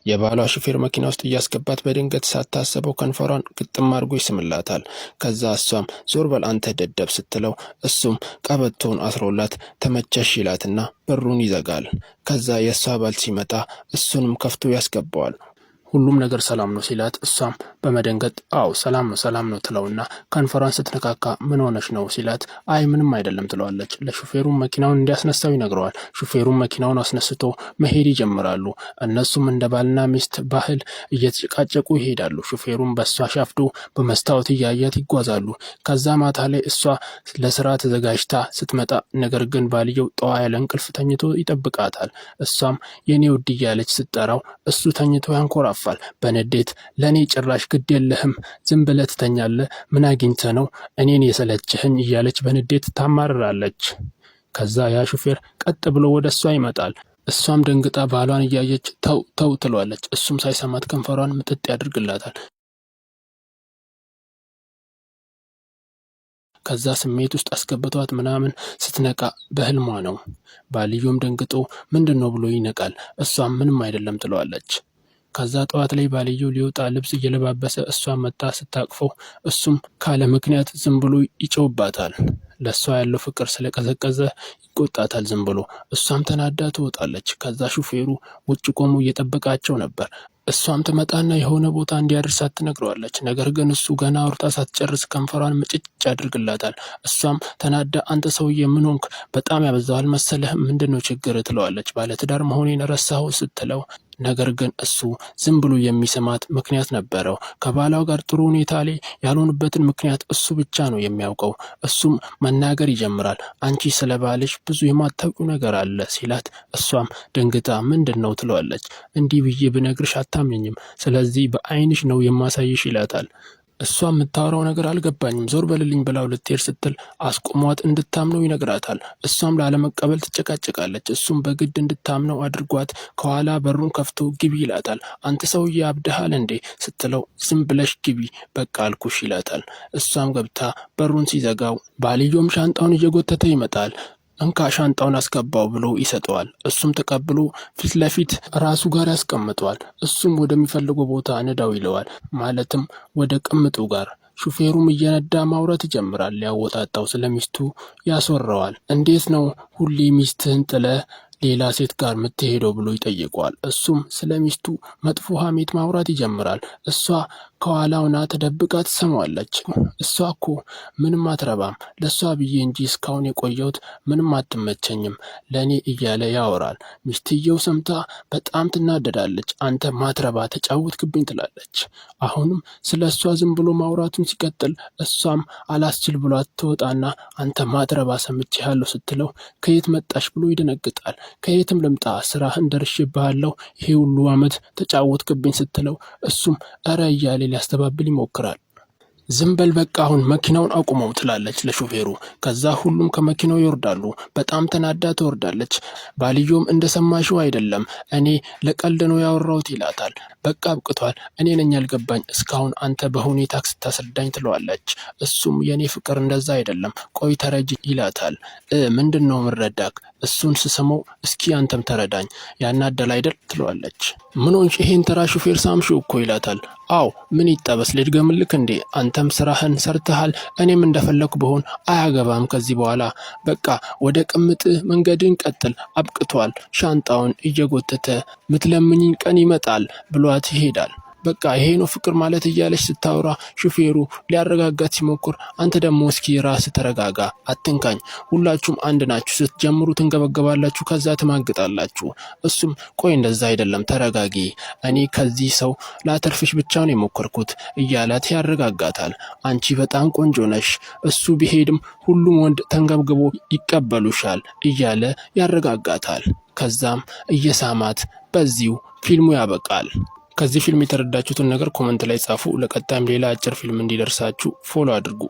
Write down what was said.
የባሏ ሹፌር መኪና ውስጥ እያስገባት በድንገት ሳታስበው ከንፈሯን ግጥም አድርጎ ይስምላታል። ከዛ እሷም ዞር በል አንተ ደደብ ስትለው እሱም ቀበቶውን አስሮላት ተመቸሽ ይላትና በሩን ይዘጋል። ከዛ የእሷ ባል ሲመጣ እሱንም ከፍቶ ያስገባዋል። ሁሉም ነገር ሰላም ነው ሲላት እሷም በመደንገጥ አዎ ሰላም ነው ትለውና ከንፈሯን ስትነካካ ምን ሆነሽ ነው ሲላት አይ ምንም አይደለም ትለዋለች። ለሹፌሩም መኪናውን እንዲያስነሳው ይነግረዋል። ሹፌሩም መኪናውን አስነስቶ መሄድ ይጀምራሉ። እነሱም እንደ ባልና ሚስት ባህል እየተጨቃጨቁ ይሄዳሉ። ሹፌሩም በእሷ ሻፍዶ በመስታወት እያያት ይጓዛሉ። ከዛ ማታ ላይ እሷ ለስራ ተዘጋጅታ ስትመጣ ነገር ግን ባልየው ጠዋ ያለ እንቅልፍ ተኝቶ ይጠብቃታል። እሷም የኔ ውድ እያለች ስትጠራው እሱ ተኝቶ ያንኮራፋል። በንዴት ለኔ ጭራሽ ግድ የለህም ዝም ብለህ ትተኛለህ ምን አግኝተህ ነው እኔን የሰለችህኝ እያለች በንዴት ታማርራለች። ከዛ ያ ሹፌር ቀጥ ብሎ ወደ እሷ ይመጣል። እሷም ደንግጣ ባሏን እያየች ተው ትለዋለች። እሱም ሳይሰማት ከንፈሯን ምጥጥ ያደርግላታል። ከዛ ስሜት ውስጥ አስገብቷት ምናምን ስትነቃ በህልሟ ነው። ባልዮም ደንግጦ ምንድነው ብሎ ይነቃል። እሷም ምንም አይደለም ትለዋለች። ከዛ ጠዋት ላይ ባልየው ሊወጣ ልብስ እየለባበሰ እሷ መጣ ስታቅፈው እሱም ካለ ምክንያት ዝም ብሎ ይጮህባታል። ለእሷ ያለው ፍቅር ስለቀዘቀዘ ይቆጣታል ዝም ብሎ። እሷም ተናዳ ትወጣለች። ከዛ ሹፌሩ ውጭ ቆሞ እየጠበቃቸው ነበር። እሷም ትመጣና የሆነ ቦታ እንዲያደርሳት ትነግረዋለች። ነገር ግን እሱ ገና አውርታ ሳትጨርስ ከንፈሯን ምጭጭ ያደርግላታል። እሷም ተናዳ አንተ ሰውዬ ምን ሆንክ? በጣም ያበዛዋል መሰለህ ምንድነው ችግር ትለዋለች። ባለትዳር መሆኔን ረሳሁ ስትለው ነገር ግን እሱ ዝም ብሎ የሚሰማት ምክንያት ነበረው። ከባሏ ጋር ጥሩ ሁኔታ ላይ ያልሆኑበትን ምክንያት እሱ ብቻ ነው የሚያውቀው። እሱም መናገር ይጀምራል። አንቺ ስለ ባልሽ ብዙ የማታውቂው ነገር አለ ሲላት እሷም ደንግጣ ምንድነው ትለዋለች። እንዲህ ብዬ ብነግርሽ አታምኝም፣ ስለዚህ በአይንሽ ነው የማሳይሽ ይላታል። እሷ የምታወራው ነገር አልገባኝም ዞር በልልኝ ብላው ልትሄድ ስትል አስቆሟት እንድታምነው ይነግራታል። እሷም ላለመቀበል ትጨቃጨቃለች። እሱም በግድ እንድታምነው አድርጓት ከኋላ በሩን ከፍቶ ግቢ ይላታል። አንተ ሰውዬ አብደሃል እንዴ ስትለው ዝም ብለሽ ግቢ በቃ አልኩሽ ይላታል። እሷም ገብታ በሩን ሲዘጋው ባልዮም ሻንጣውን እየጎተተ ይመጣል። እንካ ሻንጣውን አስገባው ብሎ ይሰጠዋል። እሱም ተቀብሎ ፊት ለፊት ራሱ ጋር ያስቀምጠዋል። እሱም ወደሚፈልገው ቦታ ንዳው ይለዋል። ማለትም ወደ ቅምጡ ጋር። ሹፌሩም እየነዳ ማውራት ይጀምራል። ሊያወጣጣው ስለሚስቱ ያስወራዋል። እንዴት ነው ሁሌ ሚስትህን ጥለህ ሌላ ሴት ጋር የምትሄደው ብሎ ይጠይቀዋል። እሱም ስለ ሚስቱ መጥፎ ሐሜት ማውራት ይጀምራል። እሷ ከኋላውና ተደብቃ ትሰማዋለች። እሷ እኮ ምንም አትረባም፣ ለእሷ ብዬ እንጂ እስካሁን የቆየሁት ምንም አትመቸኝም ለእኔ እያለ ያወራል። ሚስትየው ሰምታ በጣም ትናደዳለች። አንተ ማትረባ ተጫወትክብኝ ትላለች። አሁንም ስለ እሷ ዝም ብሎ ማውራቱን ሲቀጥል እሷም አላስችል ብሏት ትወጣና አንተ ማትረባ ሰምቼሃለሁ ስትለው ከየት መጣሽ ብሎ ይደነግጣል። ከየትም ልምጣ ስራህን ደርሼብሃለሁ ይሄ ሁሉ ዓመት ተጫወትክብኝ ስትለው እሱም እረ እያለ ሊያስተባብል ይሞክራል። ዝም በል በቃ አሁን መኪናውን አቁመው ትላለች ለሹፌሩ። ከዛ ሁሉም ከመኪናው ይወርዳሉ። በጣም ተናዳ ትወርዳለች። ባልዮም እንደሰማሽው አይደለም እኔ ለቀልድ ነው ያወራሁት ይላታል። በቃ አብቅቷል፣ እኔ ነኝ ያልገባኝ እስካሁን አንተ በሁኔታ ስታስረዳኝ ትለዋለች። እሱም የኔ ፍቅር እንደዛ አይደለም ቆይ ተረጅ ይላታል። ምንድነው ምረዳክ? እሱን ስሰማው እስኪ አንተም ተረዳኝ ያናደል አይደል ትለዋለች። ምን ሆንሽ? ይሄን ተራ ሹፌር ሳምሽው እኮ ይላታል። አው ምን ይጠበስ ልድገምልክ እንዴ? አንተም ስራህን ሰርተሃል፣ እኔም እንደፈለኩ ብሆን አያገባም ከዚህ በኋላ በቃ ወደ ቅምጥ መንገድን ቀጥል አብቅቷል። ሻንጣውን እየጎተተ ምትለምኝኝ ቀን ይመጣል ብሏት ይሄዳል። በቃ ይሄ ነው ፍቅር ማለት እያለች ስታወራ ሹፌሩ ሊያረጋጋት ሲሞክር አንተ ደግሞ እስኪ ራስ ተረጋጋ፣ አትንካኝ፣ ሁላችሁም አንድ ናችሁ፣ ስትጀምሩ ትንገበገባላችሁ ከዛ ትማግጣላችሁ። እሱም ቆይ እንደዛ አይደለም ተረጋጊ፣ እኔ ከዚህ ሰው ላተርፍሽ ብቻ ነው የሞከርኩት እያላት ያረጋጋታል። አንቺ በጣም ቆንጆ ነሽ፣ እሱ ቢሄድም ሁሉም ወንድ ተንገብግቦ ይቀበሉሻል እያለ ያረጋጋታል። ከዛም እየሳማት በዚሁ ፊልሙ ያበቃል። ከዚህ ፊልም የተረዳችሁትን ነገር ኮመንት ላይ ጻፉ። ለቀጣይም ሌላ አጭር ፊልም እንዲደርሳችሁ ፎሎ አድርጉ።